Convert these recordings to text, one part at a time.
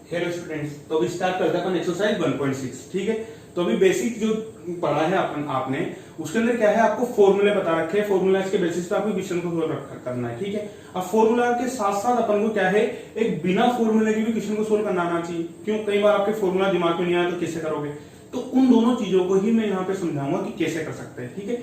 Hello students, तो अभी start करते हैं अपन एक्सरसाइज 1.6। ठीक है, तो अभी बेसिक जो पढ़ा है अपन आपने उसके अंदर क्या है, आपको फॉर्मूले बता रखे हैं। फॉर्मूला के बेसिस पे आपको क्वेश्चन को सोल्व करना है। ठीक है, अब फॉर्मूला के साथ साथ अपन को क्या है, एक बिना फॉर्मूले के भी क्वेश्चन को सोल्व करना आना चाहिए। क्यों, कई बार आपके फॉर्मूला दिमाग में नहीं आया तो कैसे करोगे। तो उन दोनों चीजों को ही मैं यहाँ पे समझाऊंगा कि कैसे कर सकते हैं। ठीक है,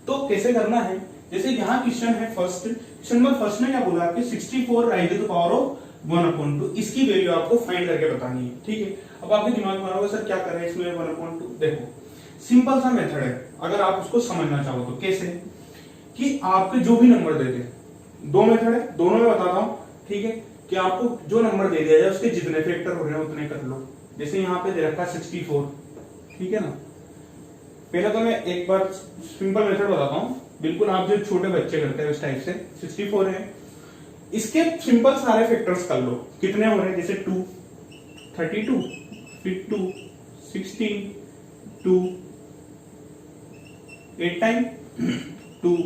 तो कैसे करना है, जैसे यहाँ क्वेश्चन है फर्स्ट, क्वेश्चन नंबर फर्स्ट में क्या बोला आपके 64 rise to the power of 1/2, इसकी वैल्यू आपको फाइंड करके बतानी है। ठीक है, अब आपके दिमाग में आ रहा होगा सर क्या कर रहे हैं इसमें 1/2। देखो सिंपल सा मेथड है, अगर आप उसको समझना चाहो तो कैसे, कि आपके जो भी नंबर दे दे, दो मेथड है, दोनों में बताता हूं। ठीक है, कि आपको जो नंबर दे दिया जाए उसके जितने फैक्टर हो रहे हैं उतने कर लो। जैसे यहाँ पे दे रखा 64, ठीक है ना। पहले तो मैं एक बार सिंपल मेथड बताता हूँ, बिल्कुल आप जो छोटे बच्चे करते हैं उस टाइप से। 64 है, इसके सिंपल सारे फैक्टर्स कर लो, कितने हो रहे हैं, जैसे 2, 32, फिर 2, 16, 2, 8 टाइम, 2,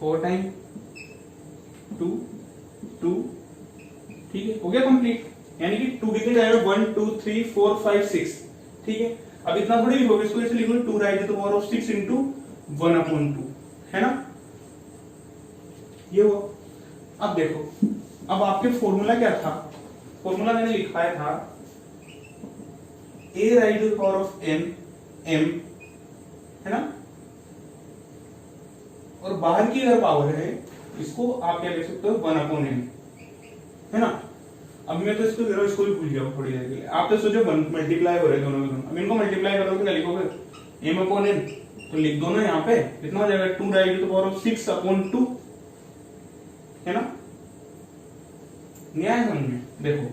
4 टाइम, 2, 2। ठीक है, हो गया कंप्लीट। यानी कि 2 कितने जाएगा, 1 2 3 4 5 6। ठीक है, अब इतना थोड़ी लिखोगे, इसको ऐसे लिखोगे 2 rise to the power of 6 into 1/2, है ना, ये हुआ। अब देखो, अब आपके फॉर्मूला क्या था, फॉर्मूला मैंने लिखवाया था a rise to the power of m, है ना, और बाहर की अगर पावर है इसको आप क्या लिख सकते हो 1/n, है ना। अब मैं तो इसको जरा इसको भी भूल जाओ थोड़ी देर के लिए। आप तो सोचो मल्टीप्लाई हो रहे दोनों में दोनों, अब इनको मल्टीप्लाई करोगे क्या लिखोगे, m/n, तो लिख दो ना यहाँ पे, कितना हो जाएगा 2 rise to the power of 6/2, है ना। न्याय समझ में, देखो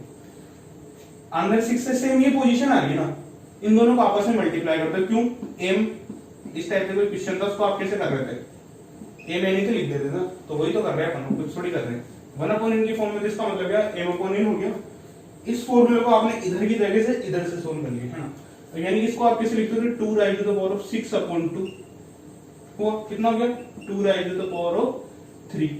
अंदर 6 से सेम ये पोजीशन आ रही है ना, इन दोनों को आपस में मल्टीप्लाई करते हैं। क्यों, m इस टाइप का कोई क्वेश्चन था उसको आप कैसे कर रहे थे, m n ही तो लिख देते ना, तो वही तो कर रहे हैं अपन, कुछ थोड़ी कर रहे हैं। 1/n की फॉर्म में, इसका मतलब क्या, m/n हो गया। इस फॉर्मूले को आपने इधर की जगह से इधर से सोल्व कर लिया, है ना। यानी कि इसको आप कैसे लिखते हो, 2 rise to the power of 6/2, वो कितना हो गया 2 rise to the power of 3।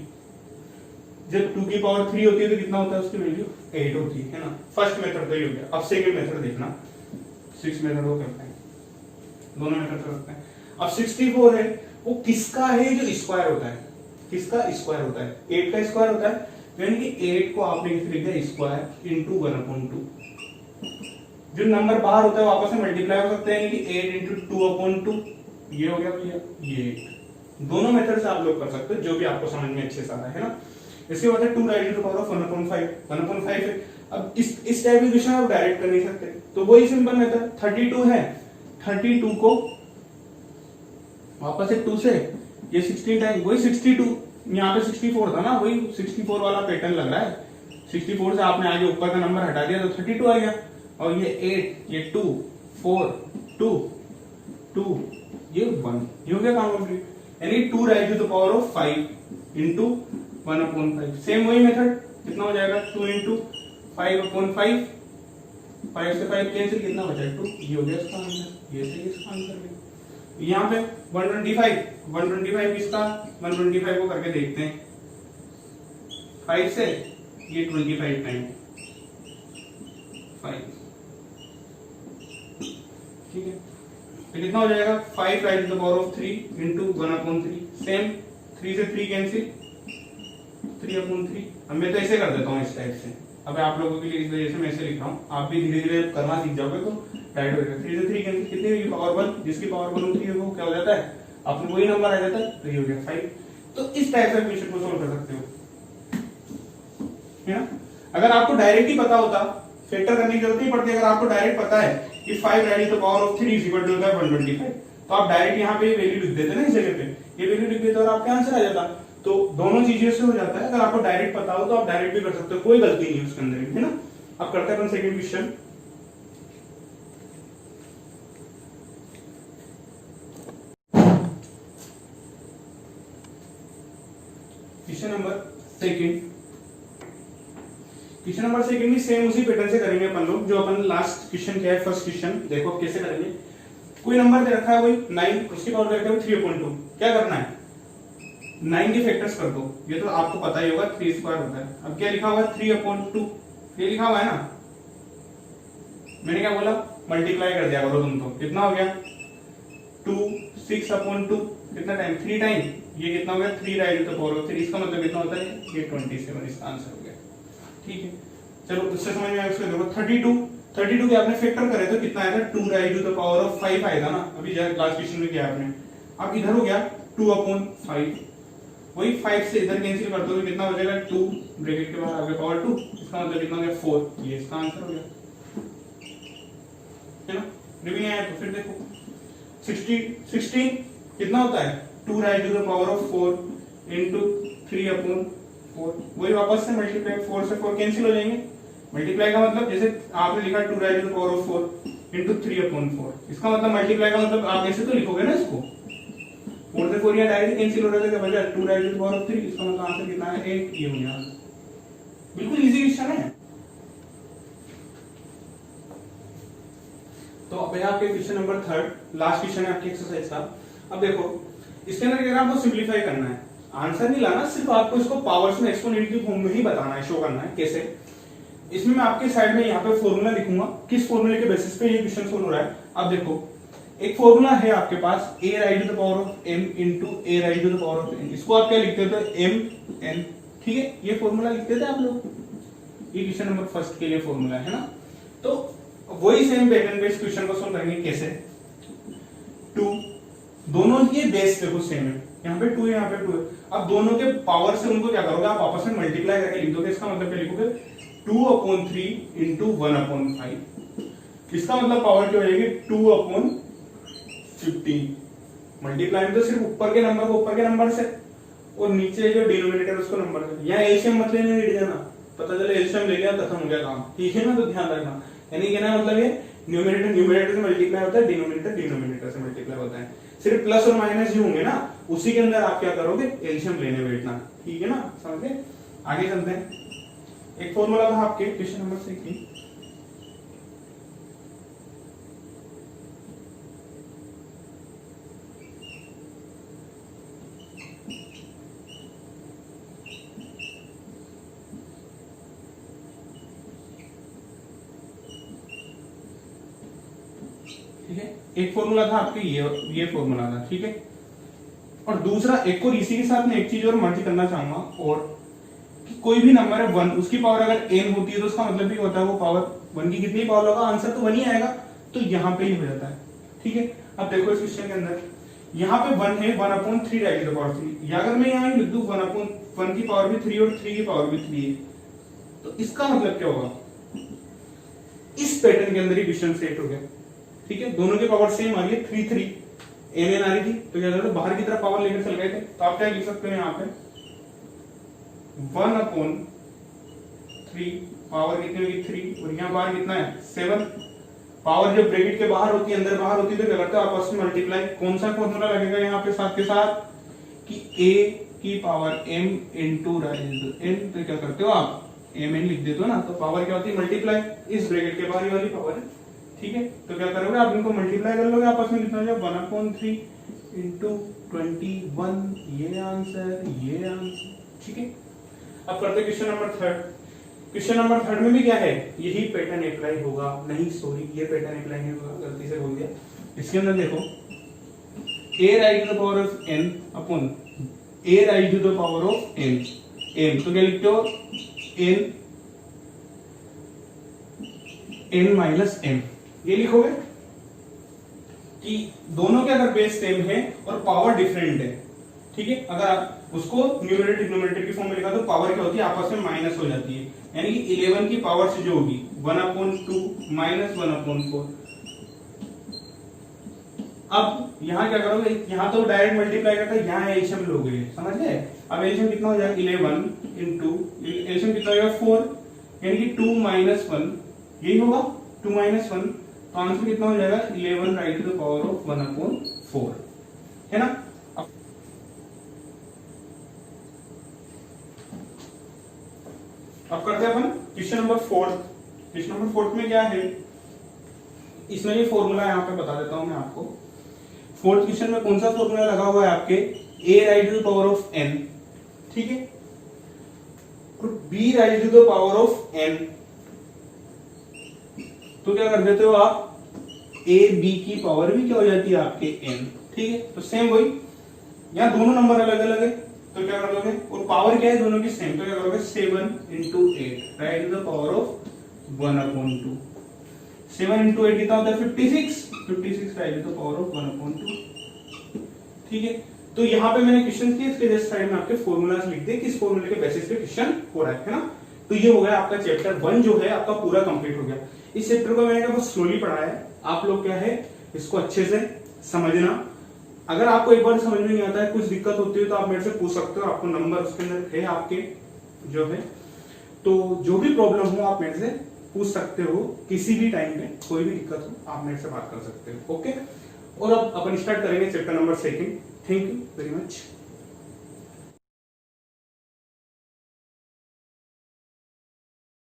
जब 2 की पावर 3 होती है तो कितना होता है, उसकी वैल्यू 8 होती है ना। फर्स्ट मेथड तो ये हो गया। अब सेकंड मेथड देखना, 6 मेथड को करते हैं, दोनों मेथड करते हैं। अब 64 है, वो किसका है, जो स्क्वायर होता है, किसका स्क्वायर होता है, 8 का स्क्वायर होता है। यानी कि 8 को आपने लिख दिया स्क्वायर इनटू 1/2। जो नंबर बाहर होता है वो आपस में मल्टीप्लाई हो सकते हैं, यानी कि 8 इंटू 2/2, ये हो गया भैया, ये 8। दोनों मेथड से आप लोग कर सकते हो, जो भी आपको समझ में अच्छे से आता है ना। इसके बाद है 2 rise to the power of 1/5 है। अब इस टाइप के क्वेश्चन आप डायरेक्ट कर नहीं सकते, तो वही सिंपल मेथड, 32 है, 32 को वापस से 2 से ये 16 टाइम, वही 62, यहाँ पे 64 था ना, वही 64 वाला पैटर्न लग रहा है। 64 से आपने आगे ऊपर का नंबर हटा दिया तो 32 आ गया, और ये 8, ये 2 4 2 2, ये 1, ये हो गया काम कंप्लीट। यानी 2 rise to the power of 5 into 1/5। Same वही मेथड, कितना हो जाएगा 2 इंटू 5/5, 5 से 5 कैंसिल, कितना बचा 2, ये हो गया इसका आंसर, ये सही इसका आंसर। यहाँ पे 125 किसका, 125 को करके देखते हैं 5 से, ये 25 टाइम 5, ठीक है, तो कितना हो जाएगा 5 rise to the power of 3 into 1/3। Same 3 से 3 कैंसिल, 3/3। अब मैं तो ऐसे कर देता हूँ इस टाइप से। अब आप लोगों के लिए इस वजह से मैं ऐसे लिख रहा हूँ, आप भी धीरे धीरे करना सीख जाओगे तो राइट हो जाएगा। 3 से 3 कैंसिल, कितनी होगी पावर 1, जिसकी पावर 1 होती है वो क्या हो जाता है, आपने वही नंबर आ जाता है, तो ये हो गया 5। तो इस टाइप से क्वेश्चन को सोल्व कर सकते हो, है ना। अगर आपको डायरेक्ट ही पता होता, फैक्टर करने की जरूरत नहीं पड़ती। अगर आपको डायरेक्ट पता है कि 5 rise to the power of 3 is equal to 125, तो आप डायरेक्ट यहाँ पे वैल्यू लिख देते ना, इस जगह पे ये वैल्यू लिख देते और आपका आंसर आ जाता। तो दोनों चीजें से हो जाता है। अगर आपको डायरेक्ट पता हो तो आप डायरेक्ट भी कर सकते हो, कोई गलती नहीं है उसके अंदर, है ना। अब करते हैं अपन second question. Question number second भी सेम उसी पैटर्न से करेंगे अपन लोग, जो अपन लास्ट क्वेश्चन किया है, फर्स्ट क्वेश्चन। देखो अब कैसे करेंगे, कोई नंबर दे रखा है वही 9, उसकी पावर दे रखा है 3/2। क्या करना है, 9 के फैक्टर्स कर दो, ये तो आपको पता ही होगा 3 स्क्वायर होता है। अब क्या लिखा हुआ है 3/2, ये लिखा हुआ है ना, मैंने क्या बोला, मल्टीप्लाई कर दिया करो तुम। तो कितना हो गया 2 6/2 कितना टाइम 3 टाइम, ये कितना हो गया 3 rise to the power of 3, इसका मतलब कितना होता है ये 27, इसका आंसर हो गया। ठीक है, चलो इससे समझ में आया। उसको देखो 32 के आपने फैक्टर करे तो कितना आएगा 2 rise to the power of 5 आएगा ना, अभी लास्ट क्वेश्चन में किया आपने। अब इधर हो गया 2/5, वही 5 से इधर कैंसिल कर दो तो कितना हो जाएगा 2 ब्रैकेट के बाहर आ गया पावर 2, इसका मतलब कितना हो गया 4, ये इसका आंसर हो गया है ना। नहीं आया तो फिर देखो 16 कितना होता है 2 rise to the power of 4 into 3/4, वही वापस से मल्टीप्लाई, 4 से 4 कैंसिल हो जाएंगे। मल्टीप्लाई का मतलब जैसे आपने लिखा 2 rise to the power of 4 into 3/4, इसका मतलब मल्टीप्लाई का मतलब आप ऐसे तो लिखोगे ना इसको, 4 से 4 या डायरेक्ट कैंसिल हो रहा था, क्या बचा 2 rise to the power of 3, इसका मतलब आंसर कितना है 8, ये हो गया। बिल्कुल इजी क्वेश्चन है। तो अब आपके क्वेश्चन नंबर 3, लास्ट क्वेश्चन है आपकी एक्सरसाइज का। अब देखो इसके अंदर क्या आपको सिंपलीफाई करना है, आंसर नहीं लाना, सिर्फ आपको इसको पावर्स में एक्सपोनेंट की फॉर्म में ही बताना है, शो करना है कैसे। इसमें मैं आपके साइड में यहाँ पे फॉर्मूला लिखूंगा, किस फॉर्मूले के बेसिस पे ये क्वेश्चन सोल्व हो रहा है। अब देखो एक फॉर्मूला है आपके पास a rise to the power of m into a rise to the power of n, इसको आप क्या लिखते थे m n, ठीक है, ये फॉर्मूला लिखते थे आप लोग, ये क्वेश्चन नंबर फर्स्ट के लिए फॉर्मूला है ना। तो वही सेम पैटर्न पे इस क्वेश्चन को सोल्व करेंगे कैसे। 2 दोनों ये बेस देखो सेम है, यहाँ पे 2 है यहाँ पे 2 है, अब दोनों के पावर से उनको क्या करोगे आप आपस में मल्टीप्लाई करके लिख दोगे, इसका मतलब क्या लिखोगे 2/3 इंटू 1/5, इसका मतलब पावर क्या हो जाएगी 2/15, मल्टीप्लाई में तो सिर्फ ऊपर के नंबर को ऊपर के नंबर से और नीचे जो डिनोमिनेटर उसको नंबर से, यहाँ एलसीएम मत लेने नहीं जाना, पता चले एलसीएम ले लिया खत्म हो गया काम, ठीक है ना, तो ध्यान रखना। यानी कहना मतलब ये न्यूमरेटर से मल्टीप्लाई होता है, डिनोमिनेटर से मल्टीप्लाई होता है, सिर्फ प्लस और माइनस जो होंगे ना उसी के अंदर आप क्या करोगे एलसीएम लेने बैठना, ठीक है ना, समझे। आगे चलते हैं, एक फॉर्मूला था आपके क्वेश्चन नंबर 6 की, ठीक है, एक फॉर्मूला था आपके ये फॉर्मूला था, ठीक है, और दूसरा एक और इसी के साथ में एक चीज और मर्ज करना चाहूंगा, और कि कोई भी नंबर है 1 उसकी पावर अगर n होती है तो उसका मतलब भी होता है वो पावर 1 की कितनी पावर होगा, आंसर तो 1 ही आएगा, तो यहाँ पे ही हो जाता है, ठीक है। अब देखो इस क्वेश्चन के अंदर यहाँ पे 1 है 1/3 राइज टू द पावर 3, या अगर मैं यहाँ लिख दूं 1/1 की पावर भी 3 और 3 की पावर भी 3 है, तो इसका मतलब क्या होगा, इस पैटर्न के अंदर ही क्वेश्चन सेट हो गया, ठीक है, दोनों की पावर सेम आ रही है 3 3 n आ रही थी, तो क्या करोगे बाहर की तरफ पावर लेकर चल गए थे, तो आप क्या लिख सकते हो यहाँ पे 1/3 पावर कितनी होगी 3, और यहाँ बाहर कितना है 7, पावर जब ब्रैकेट के बाहर होती है अंदर बाहर होती है तो क्या करते हो आपस में मल्टीप्लाई, कौन सा फॉर्मूला लगेगा यहाँ पे साथ के साथ कि a की power m into rise n, तो क्या करते हो आप mn लिख देते हो ना, तो पावर क्या होती है मल्टीप्लाई, इस ब्रैकेट के बाहर वाली पावर है, ठीक है, तो क्या करोगे आप इनको मल्टीप्लाई कर लोगे आपस में, कितना हो जाएगा 1/3 इंटू 21, ये आंसर, ठीक है। अब करते क्वेश्चन नंबर 3, क्वेश्चन नंबर 3 में भी क्या है यही पैटर्न अप्लाई होगा, नहीं सॉरी ये पैटर्न अप्लाई नहीं होगा, गलती से बोल दिया। इसके अंदर देखो a rise to the power of n upon a rise to the power of n, m, तो क्या लिखते हो n माइनस m, ये लिखोगे कि दोनों के अगर बेस सेम है और पावर डिफरेंट है, ठीक है, अगर आप उसको न्यूमरेटर डिनोमिनेटर की फॉर्म में लिखा तो पावर क्या होती है आपस में माइनस हो जाती है, यानी कि 11 की पावर से जो होगी 1/2 माइनस 1/4। अब यहाँ क्या करोगे, यहाँ तो डायरेक्ट मल्टीप्लाई करता है, यहाँ एलसीएम लोगे, समझ गए। अब एलसीएम कितना हो जाएगा 11 इंटू एलसीएम कितना हो जाएगा 4, यानी कि 2 माइनस 1, यही होगा 2 माइनस 1, तो आंसर कितना हो जाएगा 11 raise to the power of 1/4, है ना। अब करते हैं अपन क्वेश्चन नंबर 4। क्वेश्चन नंबर 4 में क्या है, इसमें ये फॉर्मूला यहाँ पे बता देता हूं मैं आपको। फोर्थ क्वेश्चन में कौन सा फॉर्मूला लगा हुआ है आपके a rise to the power of n, ठीक है, और b raise to the power of n, तो क्या कर देते हो आप, ए बी की पावर भी क्या हो जाती है आपके n, ठीक है। तो सेम वही, यहाँ दोनों नंबर अलग अलग है तो क्या कर दोगे, और पावर क्या है दोनों की सेम, तो क्या करोगे 7 into 8 right to the power of 1/2। 7 into 8 कितना होता है 56, 56 right to the power of 1/2, ठीक है। तो यहाँ पे मैंने क्वेश्चन किए, इसके जस्ट साइड में आपके फॉर्मूलाज लिख दिए, किस फॉर्मूले के बेसिस पे क्वेश्चन हो रहा है ना। तो ये हो गया आपका चैप्टर 1 जो है आपका पूरा कंप्लीट हो गया। इस चैप्टर को मैंने बहुत स्लोली पढ़ाया है, आप लोग क्या है इसको अच्छे से समझना। अगर आपको एक बार समझ में नहीं आता है, कुछ दिक्कत होती है तो आप मेरे से पूछ सकते हो, आपको नंबर उसके अंदर है आपके जो है, तो जो भी प्रॉब्लम हो आप मेरे से पूछ सकते हो, किसी भी टाइम में कोई भी दिक्कत हो आप मेरे से बात कर सकते हो, ओके। और अब अपन स्टार्ट करेंगे chapter number 2। Thank you very much.